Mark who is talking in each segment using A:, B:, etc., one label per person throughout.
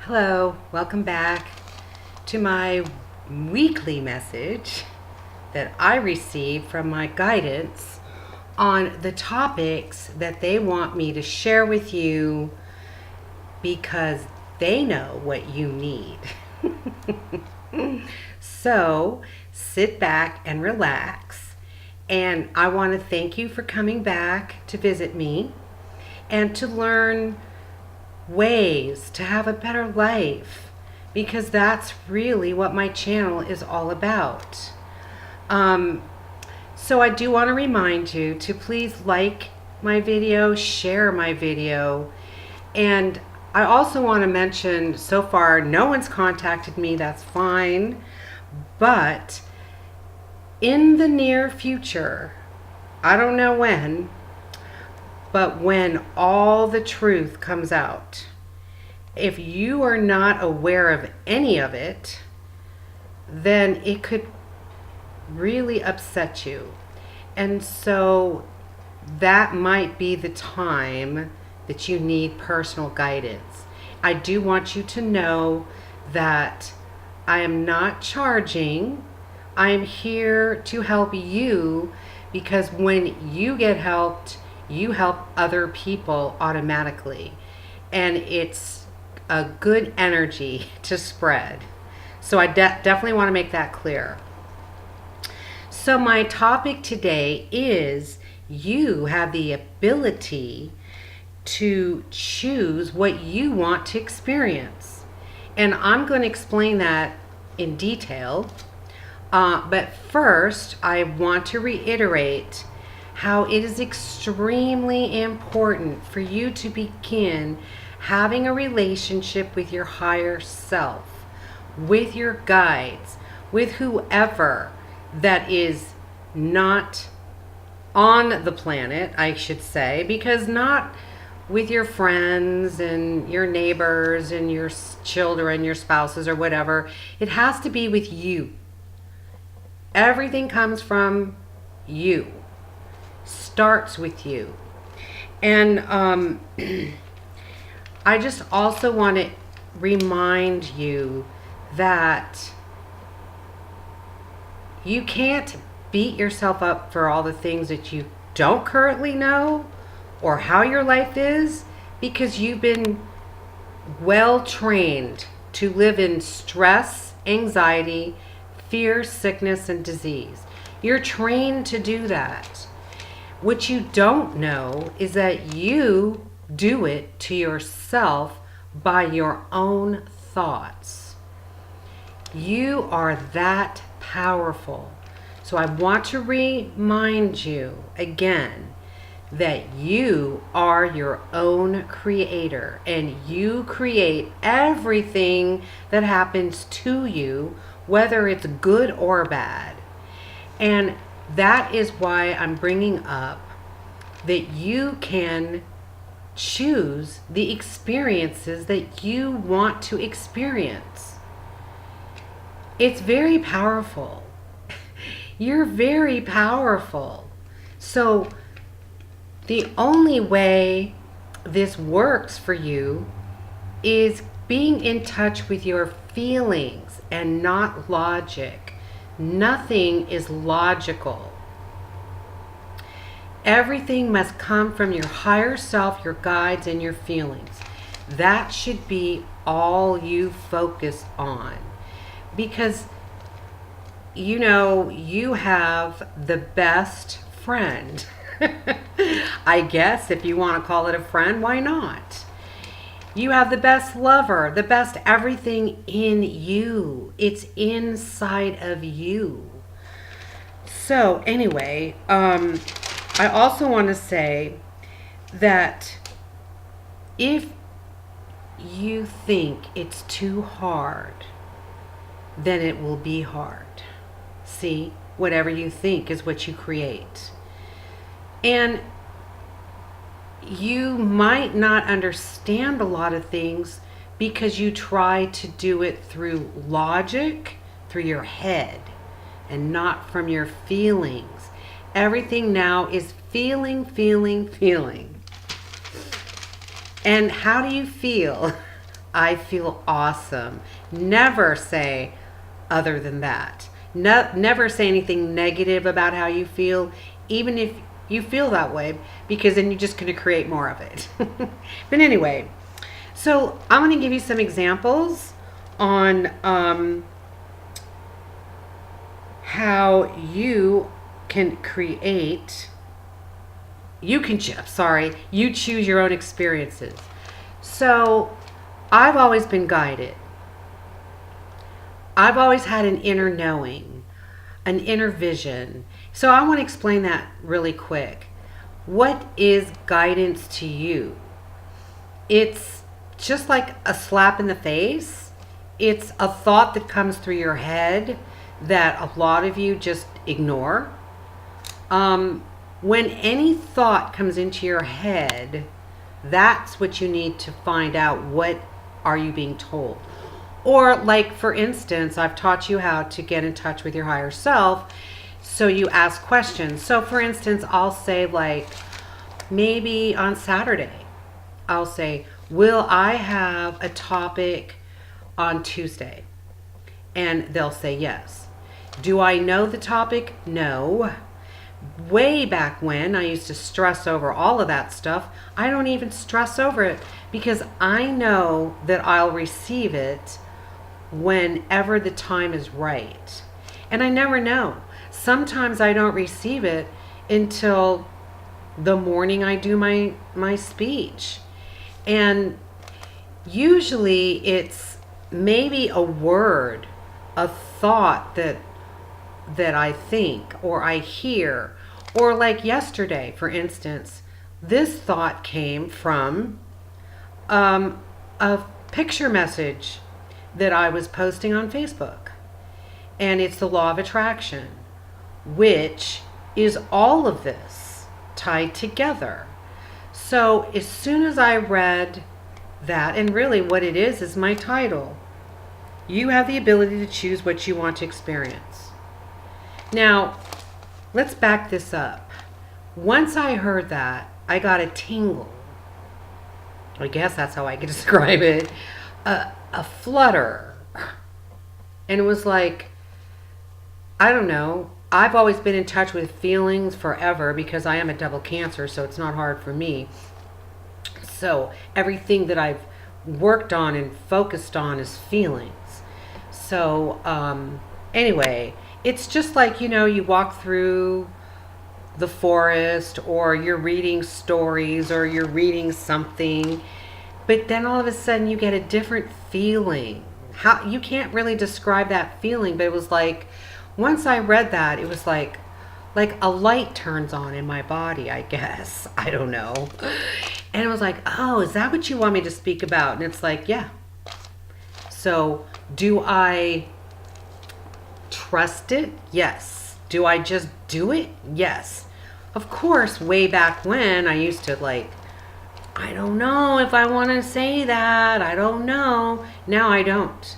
A: Hello, welcome back to my weekly message that I receive from my guidance on the topics that they want me to share with you because they know what you need. So sit back and relax. And I want to thank you for coming back to visit me and to learn ways to have a better life, because that's really what my channel is all about. So I do want to remind you to please like my video, share my video, and I also want to mention, so far no one's contacted me, that's fine, but in the near future, I don't know when, but when all the truth comes out, if you are not aware of any of it, then it could really upset you. And so that might be the time that you need personal guidance. I do want you to know that I am not charging. I am here to help you, because when you get helped, you help other people automatically, and it's a good energy to spread. So I definitely want to make that clear. So my topic today is, you have the ability to choose what you want to experience, and I'm going to explain that in detail, but first I want to reiterate how it is extremely important for you to begin having a relationship with your higher self, with your guides, with whoever that is not on the planet, I should say, because not with your friends and your neighbors and your children, your spouses or whatever. It has to be with you. Everything comes from you. Starts with you. And I just also want to remind you that you can't beat yourself up for all the things that you don't currently know or how your life is, because you've been well trained to live in stress, anxiety, fear, sickness, and disease. You're trained to do that. What you don't know is that you do it to yourself by your own thoughts. You are that powerful. So I want to remind you again that you are your own creator, and you create everything that happens to you, whether it's good or bad. And that is why I'm bringing up that you can choose the experiences that you want to experience. It's very powerful. You're very powerful. So the only way this works for you is being in touch with your feelings and not logic. Nothing is logical. Everything must come from your higher self, your guides, and your feelings. That should be all you focus on. Because, you know, you have the best friend. I guess if you want to call it a friend, why not? You have the best lover, the best everything in you. It's inside of you. So anyway, I also want to say that if you think it's too hard, then it will be hard. See, whatever you think is what you create. And you might not understand a lot of things because you try to do it through logic, through your head, and not from your feelings. Everything now is feeling, feeling, feeling. And how do you feel I feel awesome. Never say other than that. Never say anything negative about how you feel, even if you feel that way, because then you're just going to create more of it. But anyway, so I'm going to give you some examples on how you can create, you choose your own experiences. So I've always been guided. I've always had an inner knowing, an inner vision. So I want to explain that really quick. What is guidance to you? It's just like a slap in the face. It's a thought that comes through your head that a lot of you just ignore. When any thought comes into your head, that's what you need to find out. What are you being told? Or like, for instance, I've taught you how to get in touch with your higher self. So you ask questions. So for instance, I'll say, like, maybe on Saturday, I'll say, will I have a topic on Tuesday? And they'll say yes. Do I know the topic? No. Way back when I used to stress over all of that stuff, I don't even stress over it because I know that I'll receive it whenever the time is right. And I never know. Sometimes I don't receive it until the morning I do my speech. And usually it's maybe a word, a thought that I think or I hear. Or like yesterday, for instance, this thought came from a picture message that I was posting on Facebook. And it's the law of attraction, which is all of this tied together. So as soon as I read that, and really what it is my title, you have the ability to choose what you want to experience. Now, let's back this up. Once I heard that, I got a tingle. I guess that's how I could describe it. A flutter. And it was like, I don't know. I've always been in touch with feelings forever because I am a double Cancer, so it's not hard for me. So everything that I've worked on and focused on is feelings. So anyway, it's just like, you walk through the forest, or you're reading stories, or you're reading something, but then all of a sudden you get a different feeling. How you can't really describe that feeling, but it was like, once I read that, it was like a light turns on in my body, I guess. I don't know. And it was like, oh, is that what you want me to speak about? And it's like, yeah. So do I trust it? Yes. Do I just do it? Yes. Of course, way back when I used to I don't know if I want to say that. I don't know. Now I don't.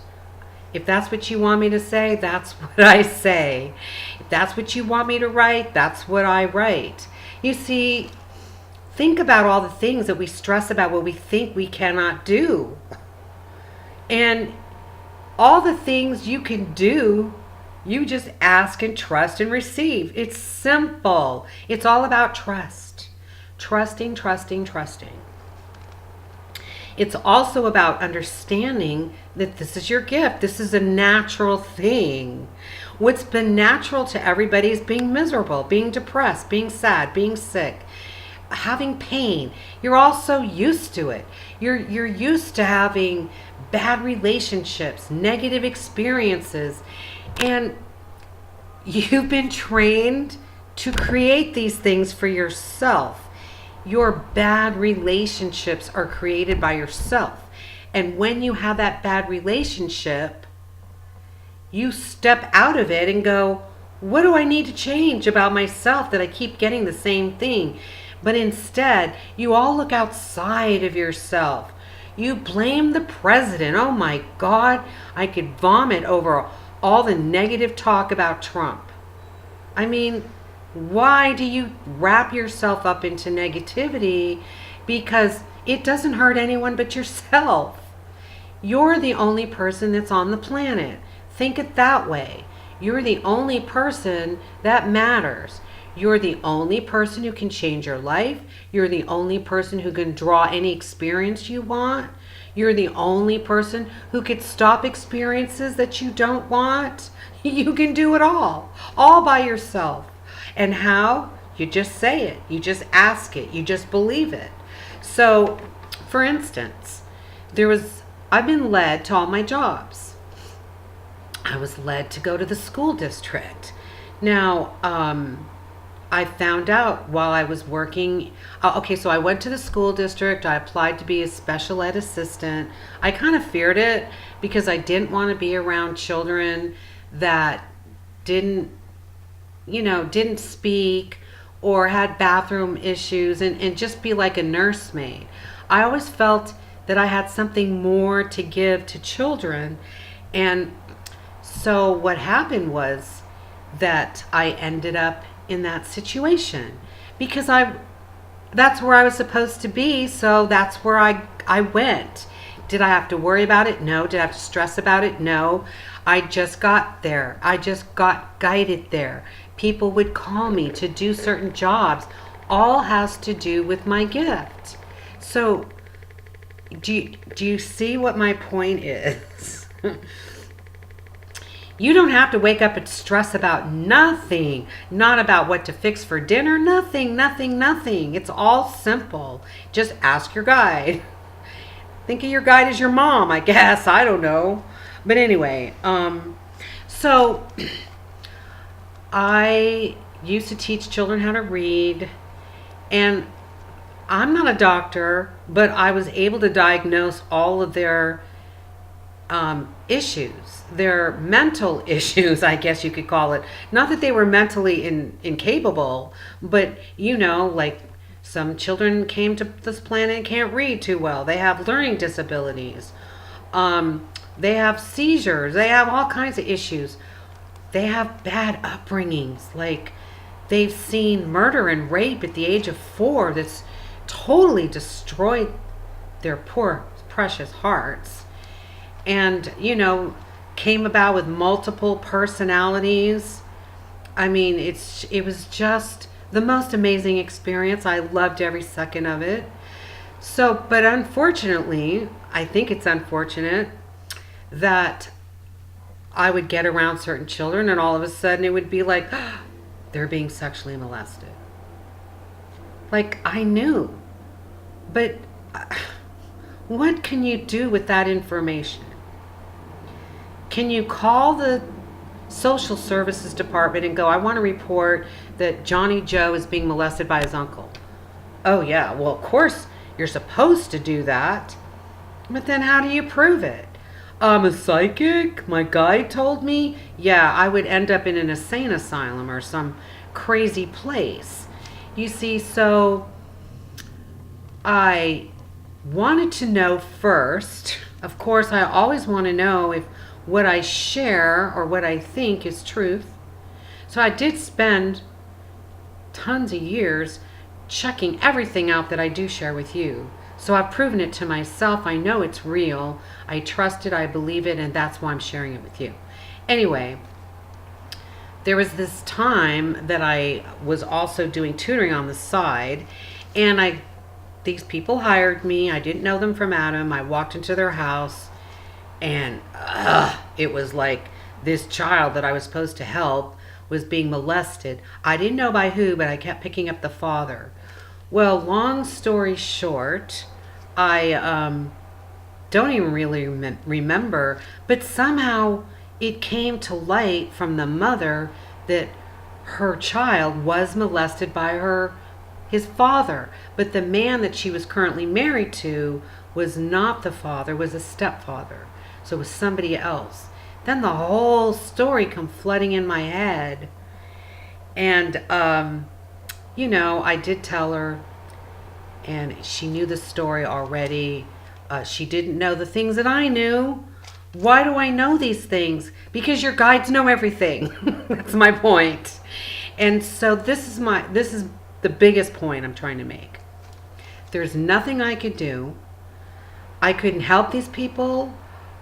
A: If that's what you want me to say, that's what I say. If that's what you want me to write, that's what I write. You see, think about all the things that we stress about, what we think we cannot do. And all the things you can do, you just ask and trust and receive. It's simple. It's all about trust. Trusting, trusting, trusting. It's also about understanding that this is your gift. This is a natural thing. What's been natural to everybody is being miserable, being depressed, being sad, being sick, having pain. You're also used to it. You're used to having bad relationships, negative experiences, and you've been trained to create these things for yourself. Your bad relationships are created by yourself. And when you have that bad relationship, you step out of it and go, what do I need to change about myself that I keep getting the same thing? But instead, you all look outside of yourself. You blame the president. Oh my God, I could vomit over all the negative talk about Trump. I mean, why do you wrap yourself up into negativity? Because it doesn't hurt anyone but yourself. You're the only person that's on the planet. Think it that way. You're the only person that matters. You're the only person who can change your life. You're the only person who can draw any experience you want. You're the only person who could stop experiences that you don't want. You can do it all by yourself. And how? You just say it. You just ask it. You just believe it. So, for instance, I've been led to all my jobs. I was led to go to the school district. Now, I found out while I was working, so I went to the school district. I applied to be a special ed assistant. I kind of feared it because I didn't want to be around children that didn't speak or had bathroom issues and just be like a nursemaid. I always felt that I had something more to give to children. And so what happened was that I ended up in that situation because that's where I was supposed to be. So that's where I went. Did I have to worry about it? No. Did I have to stress about it? No. I just got there. I just got guided there. People would call me to do certain jobs. All has to do with my gift. So do you see what my point is? You don't have to wake up and stress about nothing. Not about what to fix for dinner. Nothing. It's all simple. Just ask your guide. Think of your guide as your mom, I guess. I don't know. But anyway, so I used to teach children how to read, and I'm not a doctor, but I was able to diagnose all of their issues, their mental issues, I guess you could call it. Not that they were mentally incapable, but like some children came to this planet and can't read too well. They have learning disabilities. They have seizures. They have all kinds of issues. They have bad upbringings. Like they've seen murder and rape at the age of 4 that's totally destroyed their poor, precious hearts. And, came about with multiple personalities. I mean, it was just the most amazing experience. I loved every second of it. So, but unfortunately, I think it's unfortunate that I would get around certain children and all of a sudden it would be like, they're being sexually molested. Like, I knew. But what can you do with that information? Can you call the social services department and go, I want to report that Johnny Joe is being molested by his uncle? Oh yeah, well of course you're supposed to do that. But then how do you prove it? I'm a psychic. My guide told me. Yeah, I would end up in an insane asylum or some crazy place. You see, so I wanted to know first. Of course, I always want to know if what I share or what I think is truth. So I did spend tons of years checking everything out that I do share with you. So I've proven it to myself. I know it's real. I trust it. I believe it. And that's why I'm sharing it with you. Anyway, there was this time that I was also doing tutoring on the side. And these people hired me. I didn't know them from Adam. I walked into their house. And it was like this child that I was supposed to help was being molested. I didn't know by who, but I kept picking up the father. Well, long story short, I don't even really remember, but somehow it came to light from the mother that her child was molested by his father. But the man that she was currently married to was not the father, was a stepfather. So it was somebody else. Then the whole story come flooding in my head. And, I did tell her, and she knew the story already. She didn't know the things that I knew. Why do I know these things? Because your guides know everything. That's my point. And so this is the biggest point I'm trying to make. There's nothing I could do. I couldn't help these people.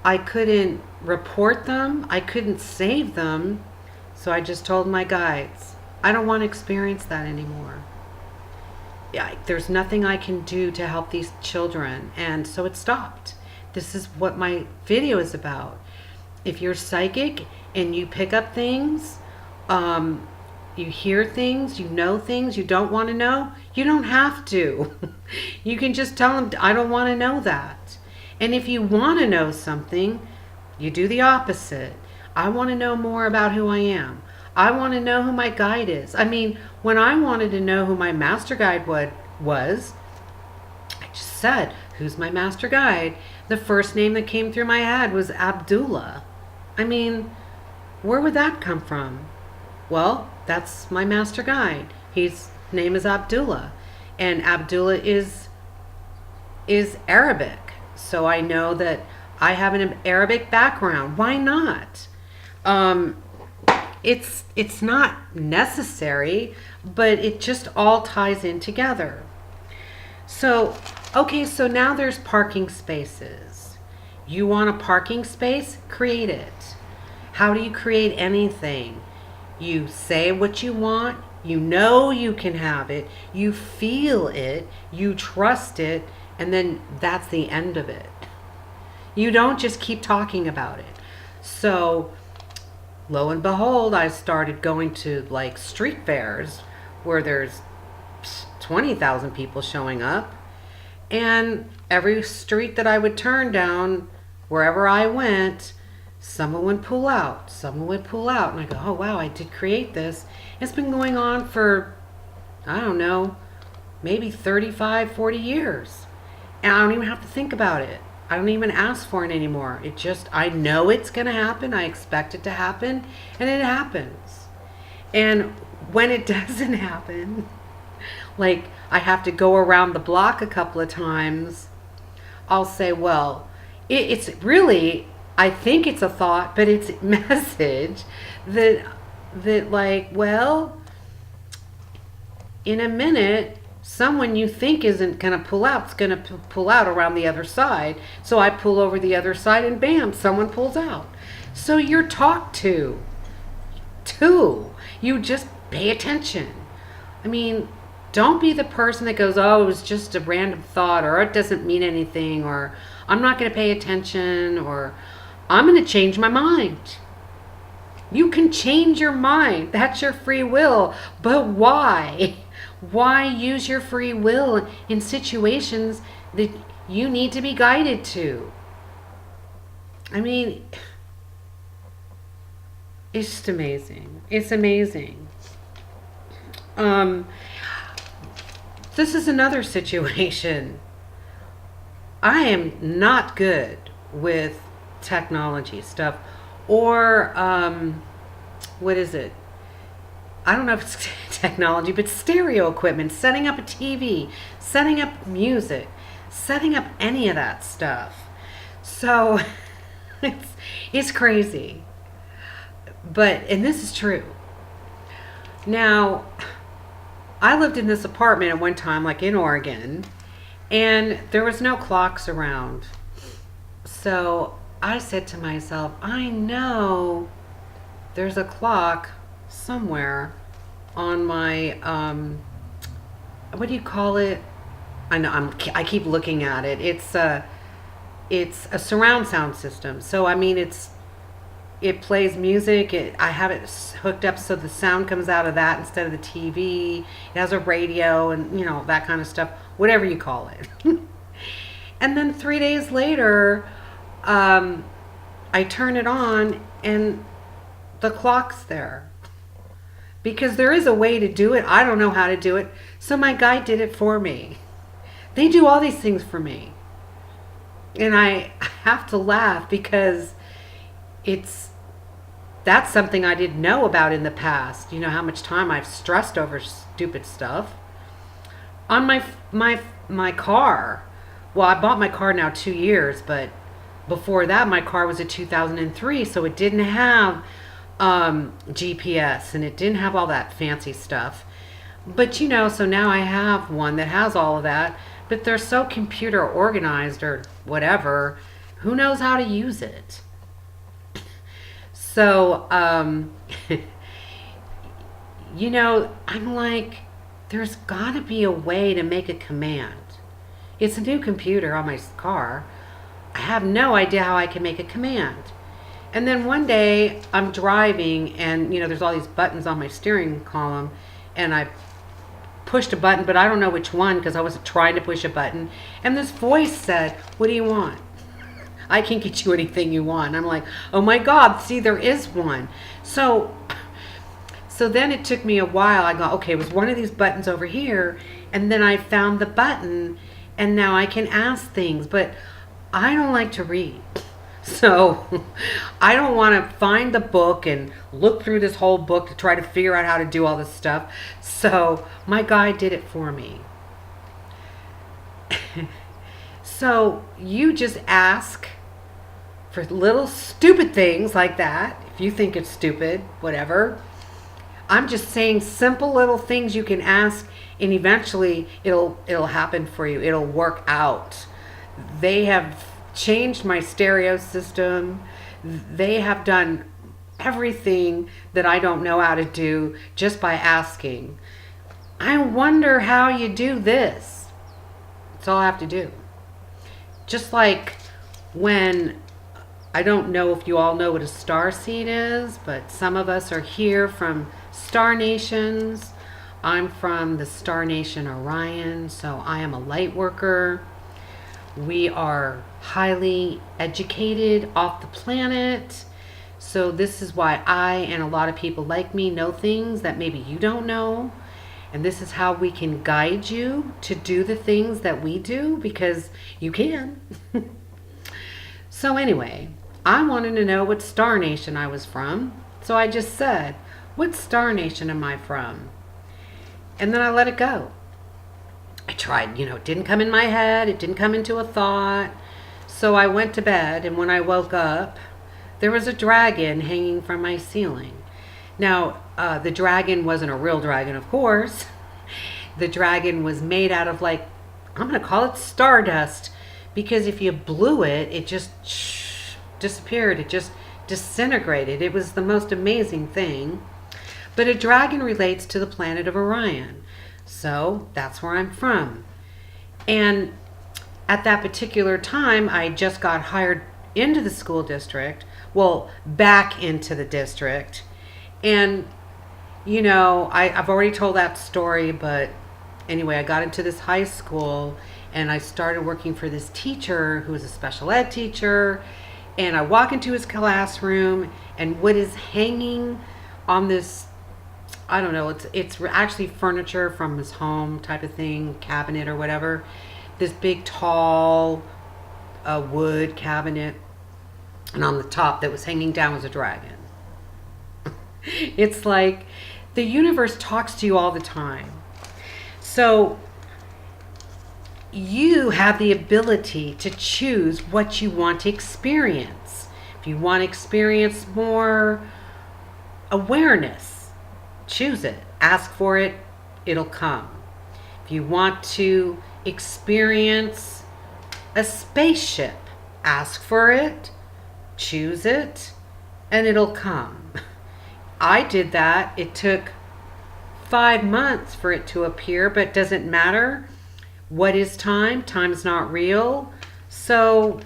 A: I couldn't report them. I couldn't save them. So I just told my guides, I don't want to experience that anymore. Yeah, there's nothing I can do to help these children. And so it stopped. This is what my video is about. If you're psychic and you pick up things, you hear things, you know things you don't want to know, you don't have to. You can just tell them, I don't want to know that. And if you want to know something, you do the opposite. I want to know more about who I am. I want to know who my guide is. I mean, when I wanted to know who my master guide was, I just said, who's my master guide? The first name that came through my head was Abdullah. I mean, where would that come from? Well, that's my master guide. His name is Abdullah. And Abdullah is Arabic. So I know that I have an Arabic background. Why not? It's not necessary, but it just all ties in together. So, okay, so now there's parking spaces. You want a parking space? Create it. How do you create anything? You say what you want. You know you can have it. You feel it. You trust it. And then that's the end of it. You don't just keep talking about it. So, lo and behold, I started going to like street fairs where there's 20,000 people showing up. And every street that I would turn down, wherever I went, someone would pull out. Someone would pull out. And I go, oh, wow, I did create this. It's been going on for, I don't know, maybe 35, 40 years. And I don't even have to think about it. I don't even ask for it anymore. It just, I know it's going to happen. I expect it to happen. And it happens. And when it doesn't happen, like I have to go around the block a couple of times, I'll say, well, it's really, I think it's a thought, but it's a message that like, well, in a minute, someone you think isn't going to pull out is going to pull out around the other side. So I pull over the other side and bam, someone pulls out. So you're talked to. You just pay attention. I mean, don't be the person that goes, oh, it was just a random thought, or it doesn't mean anything, or I'm not going to pay attention, or I'm going to change my mind. You can change your mind. That's your free will. But why? Why use your free will in situations that you need to be guided to? I mean, it's just amazing. It's amazing. This is another situation. I am not good with technology stuff, or what is it? I don't know if it's technology, but stereo equipment, setting up a TV, setting up music, setting up any of that stuff. So it's crazy. But, and this is true. Now, I lived in this apartment at one time, like in Oregon, and there was no clocks around. So I said to myself, I know there's a clock somewhere on my, what do you call it? I know, I keep looking at it. It's a surround sound system. So, I mean, it plays music. I have it hooked up so the sound comes out of that instead of the TV. It has a radio and, you know, that kind of stuff, whatever you call it. And then 3 days later, I turn it on and the clock's there. Because there is a way to do it. I don't know how to do it. So my guide did it for me. They do all these things for me. And I have to laugh because that's something I didn't know about in the past. You know how much time I've stressed over stupid stuff. On my car, well, I bought my car now 2 years, but before that my car was a 2003, so it didn't have GPS and it didn't have all that fancy stuff. But you know, so now I have one that has all of that, but they're so computer organized or whatever. who knows how to use it? So, I'm like, there's got to be a way to make a command. It's a new computer on my car. I have no idea how I can make a command. And then one day I'm driving and, there's all these buttons on my steering column and I pushed a button, but I don't know which one because I wasn't trying to push a button. And this voice said, "What do you want? I can get you anything you want." I'm like, oh my God, see, there is one. So then it took me a while. I go, okay, it was one of these buttons over here. And then I found the button and now I can ask things, but I don't like to read. So I don't want to find the book and look through this whole book to try to figure out how to do all this stuff. So my guy did it for me. So you just ask for little stupid things like that. If you think it's stupid, whatever. I'm just saying simple little things you can ask and eventually it'll happen for you. It'll work out. They have changed my stereo system. They have done everything that I don't know how to do just by asking. I wonder how you do this. That's all I have to do. Just like when, I don't know if you all know what a star seed is, but some of us are here from star nations. I'm from the star nation Orion, so I am a light worker. We are highly educated off the planet. So this is why I and a lot of people like me know things that maybe you don't know. And this is how we can guide you to do the things that we do, because you can. So anyway, I wanted to know what star nation I was from. So I just said, what star nation am I from? And then I let it go. I tried, it didn't come in my head. It didn't come into a thought. So I went to bed, and when I woke up, there was a dragon hanging from my ceiling. Now, the dragon wasn't a real dragon, of course. The dragon was made out of I'm going to call it stardust, because if you blew it, it just disappeared. It just disintegrated. It was the most amazing thing. But a dragon relates to the planet of Orion. So that's where I'm from. And at that particular time, I just got hired into the school district. Well, back into the district. And, I've already told that story, but anyway, I got into this high school and I started working for this teacher who was a special ed teacher. And I walk into his classroom, and what is hanging on this, I don't know, it's actually furniture from his home type of thing, cabinet or whatever. This big, tall wood cabinet. And on the top that was hanging down was a dragon. It's like the universe talks to you all the time. So you have the ability to choose what you want to experience. If you want to experience more awareness, choose it. Ask for it, it'll come. If you want to experience a spaceship, ask for it, choose it, and it'll come. I did that. It took 5 months for it to appear, but it doesn't matter. What is time? Time's not real. So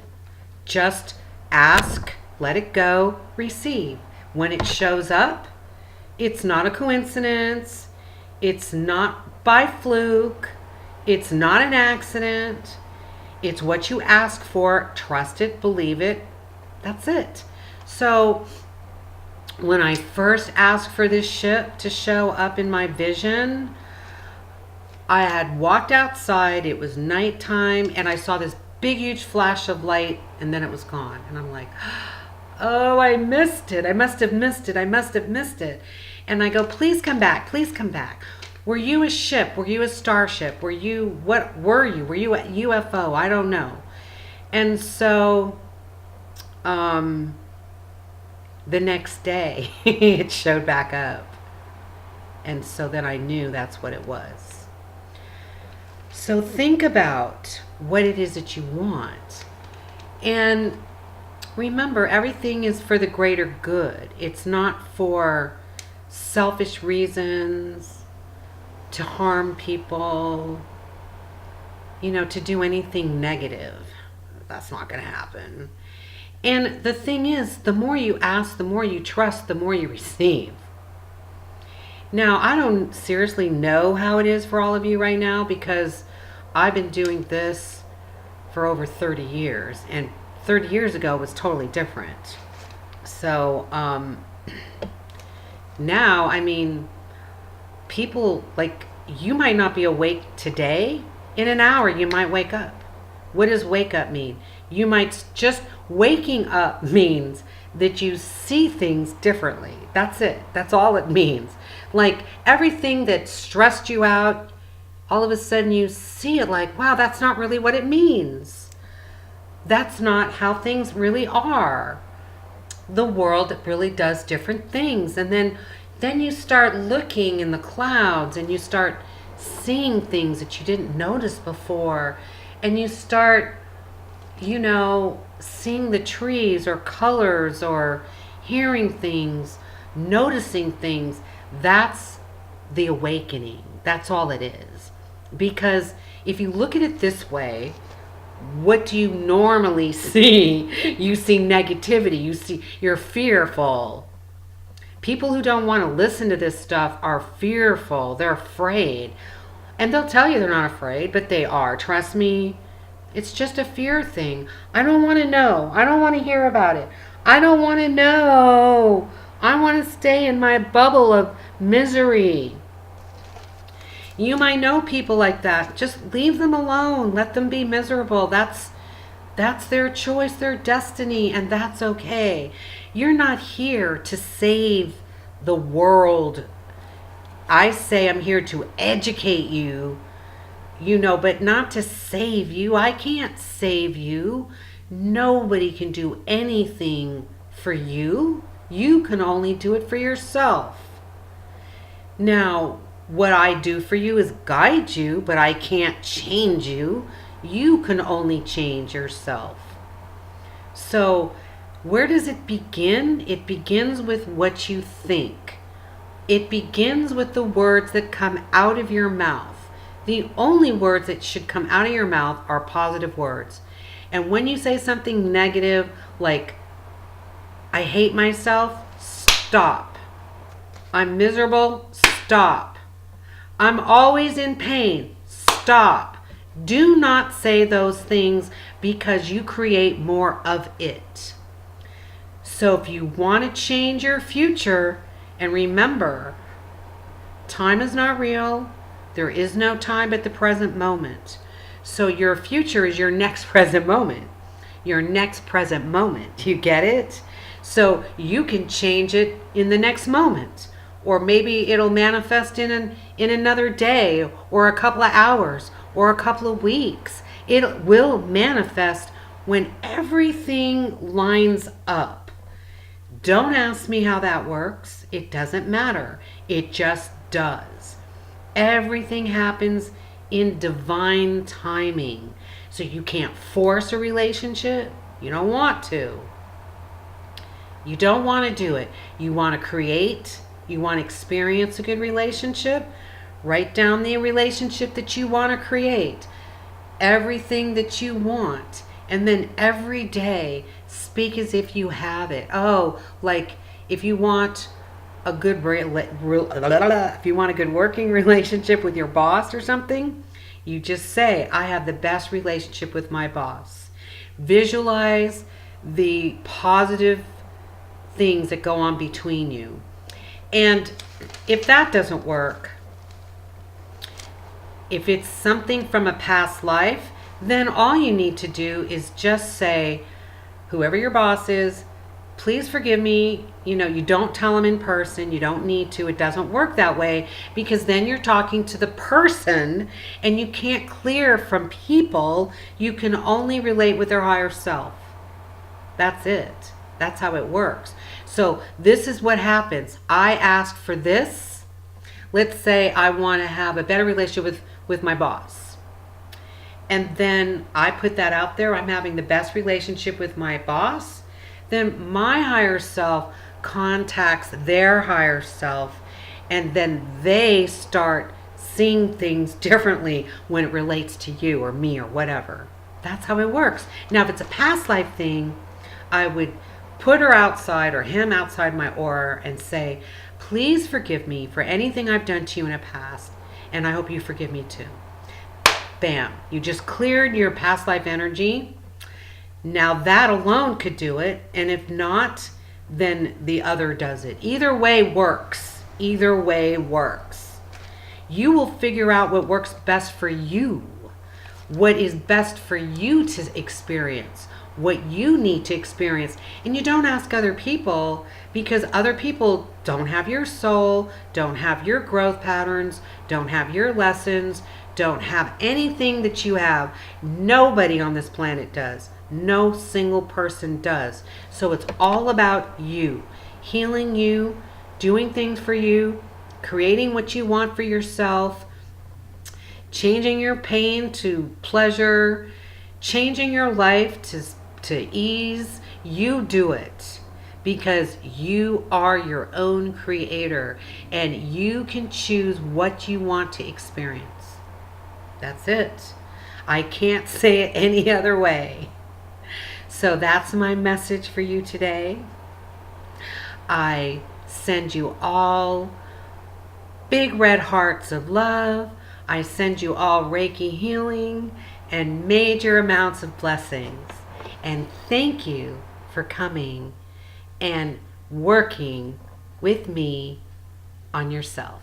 A: just ask, let it go, receive. When it shows up, it's not a coincidence. It's not by fluke. It's not an accident. It's what you ask for. Trust it, believe it. That's it. So when I first asked for this ship to show up in my vision, I had walked outside. It was nighttime, and I saw this big, huge flash of light, and then it was gone. And I'm like, oh, I missed it. I must have missed it. I must have missed it. And I go, please come back. Please come back. Were you a ship? Were you a starship? What were you? Were you a UFO? I don't know. And so the next day it showed back up. And so then I knew that's what it was. So think about what it is that you want. And remember, everything is for the greater good. It's not for selfish reasons, to harm people, to do anything negative. That's not going to happen. And the thing is, the more you ask, the more you trust, the more you receive. Now, I don't seriously know how it is for all of you right now, because I've been doing this for over 30 years, and 30 years ago was totally different. So now, I mean, people, like, you might not be awake today. In an hour, you might wake up. What does wake up mean? You might just, waking up means that you see things differently. That's it. That's all it means. Like, everything that stressed you out, all of a sudden you see it like, wow, that's not really what it means. That's not how things really are. The world really does different things. And then you start looking in the clouds, and you start seeing things that you didn't notice before. And you start, seeing the trees or colors or hearing things, noticing things. That's the awakening. That's all it is. Because if you look at it this way, what do you normally see? You see negativity. You're fearful. People who don't want to listen to this stuff are fearful. They're afraid. And they'll tell you they're not afraid, but they are. Trust me. It's just a fear thing. I don't want to know. I don't want to hear about it. I don't want to know. I want to stay in my bubble of misery. You might know people like that. Just leave them alone. Let them be miserable. That's their choice, their destiny, and that's okay. You're not here to save the world. I say I'm here to educate you, but not to save you. I can't save you. Nobody can do anything for you. You can only do it for yourself. Now, what I do for you is guide you, but I can't change you. You can only change yourself. So, where does it begin? It begins with what you think. It begins with the words that come out of your mouth. The only words that should come out of your mouth are positive words. And when you say something negative, like, I hate myself, stop. I'm miserable, stop. I'm always in pain, stop. Do not say those things, because you create more of it. So if you want to change your future, and remember, time is not real. There is no time but the present moment. So your future is your next present moment. Your next present moment. You get it? So you can change it in the next moment. Or maybe it'll manifest in another day, or a couple of hours, or a couple of weeks. It will manifest when everything lines up. Don't ask me how that works. It doesn't matter. It just does. Everything happens in divine timing. So you can't force a relationship. You don't want to. You don't want to do it. You want to create. You want to experience a good relationship. Write down the relationship that you want to create. Everything that you want. And then every day, speak as if you have it. Oh, like if you want a good working relationship with your boss or something, you just say, I have the best relationship with my boss. Visualize the positive things that go on between you. And if that doesn't work, if it's something from a past life, then all you need to do is just say, whoever your boss is, please forgive me. You don't tell them in person. You don't need to. It doesn't work that way, because then you're talking to the person and you can't clear from people. You can only relate with their higher self. That's it. That's how it works. So this is what happens. I ask for this. Let's say I want to have a better relationship with my boss. And then I put that out there. I'm having the best relationship with my boss. then my higher self contacts their higher self, and then they start seeing things differently when it relates to you or me or whatever. That's how it works. Now, if it's a past life thing, I would put her outside or him outside my aura and say, please forgive me for anything I've done to you in the past, and I hope you forgive me too. Bam. You just cleared your past life energy. Now that alone could do it. And if not, then the other does it. Either way works. Either way works. You will figure out what works best for you. What is best for you to experience. What you need to experience. And you don't ask other people, because other people don't have your soul, don't have your growth patterns, don't have your lessons, don't have anything that you have. Nobody on this planet does. No single person does. So it's all about you. Healing you, doing things for you, creating what you want for yourself, changing your pain to pleasure, changing your life to ease. You do it, because you are your own creator, and you can choose what you want to experience. That's it. I can't say it any other way. So that's my message for you today. I send you all big red hearts of love. I send you all Reiki healing and major amounts of blessings. And thank you for coming and working with me on yourself.